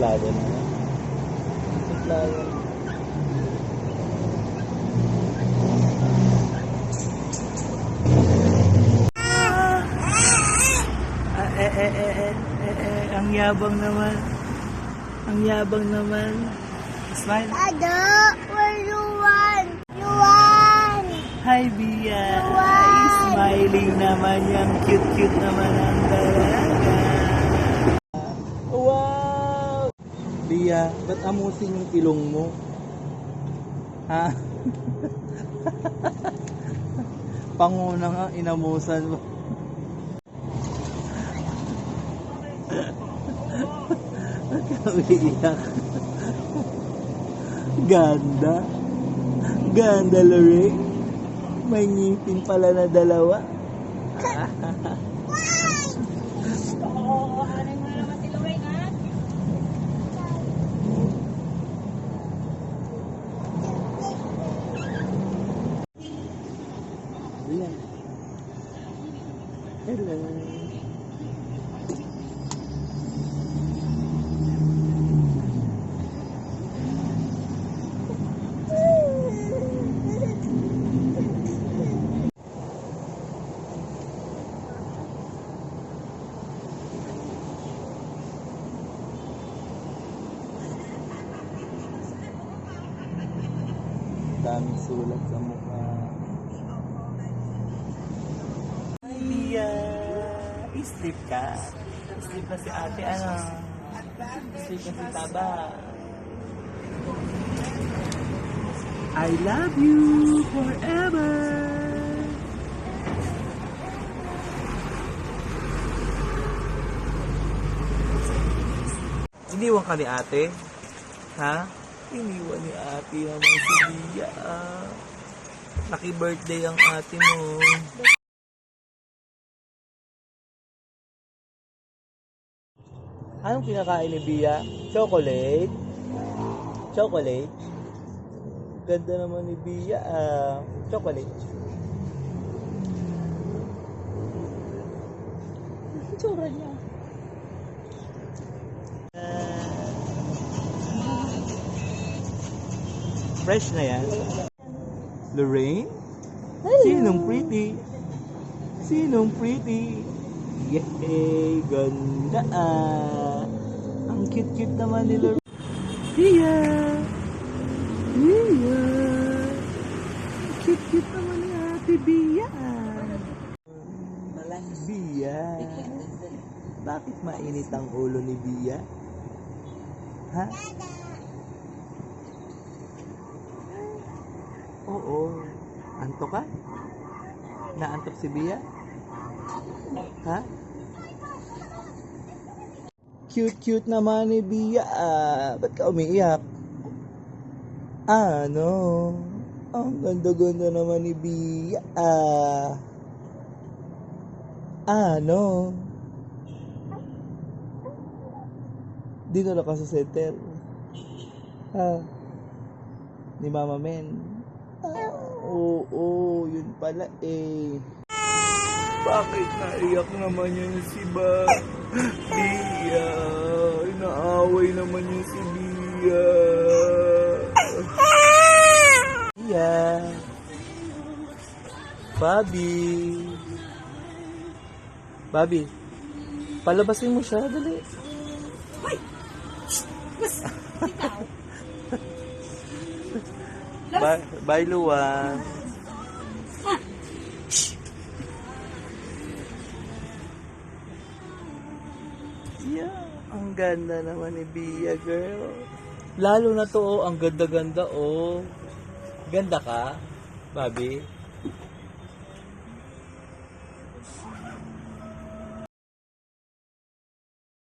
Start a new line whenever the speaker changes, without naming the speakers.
suplado na. Suplado. Ang yabang naman. Ang yabang naman. Smile.
Dada, where you want? You want?
Hi, Bia. Ay, smiling naman yung cute-cute naman ang dalaga. Wow! Bia, ba't amusin yung ilong mo? Ha? Panguna nga, inamusan mo. Ba't ka umiiyak? Ganda. Ganda, Lorraine. May ngipin pala na dalawa.
Oo, ano mo naman si Lorraine, ha?
Ayan. Hello. Daming sulat sa mukha. Hi, Bia. I-sleep ka. I-sleep na si ate, ano? I-sleep na si Taba. I love you forever. Iniwan ka ni ate? Ha? Iniwan ni ate naman si Bia. Lucky birthday ang ate mo. Anong kinakain ni Bia? Chocolate? Chocolate? Ganda naman ni Bia. Chocolate.
Tsura niya.
Fresh na yan. Lorraine? Sinong pretty? Sinong pretty? Yay! Ganda ah! Ang cute-cute naman ni Lorraine. Bia! Bia! Cute-cute naman ni Ate Bia. Bia! Bakit mainit ang ulo ni Bia? Ha? Oo. Antok ka? Naantok si Bia? Ha? Cute-cute naman ni Bia. Ba't ka umiiyak? Ano? Ang ganda-ganda naman ni Bia. Ano? Dito na ka sa center. Ni Mama Men. Oo, yun pala eh. Bakit naiyak naman yun si Bia? Inaaway naman yun si Bia. Bia. Bobby, palabasin mo siya, dali. Bye, Luwan. Yeah, ang ganda naman ni Bia, girl. Lalo na to, oh, ang ganda-ganda, oh. Ganda ka, Bobby?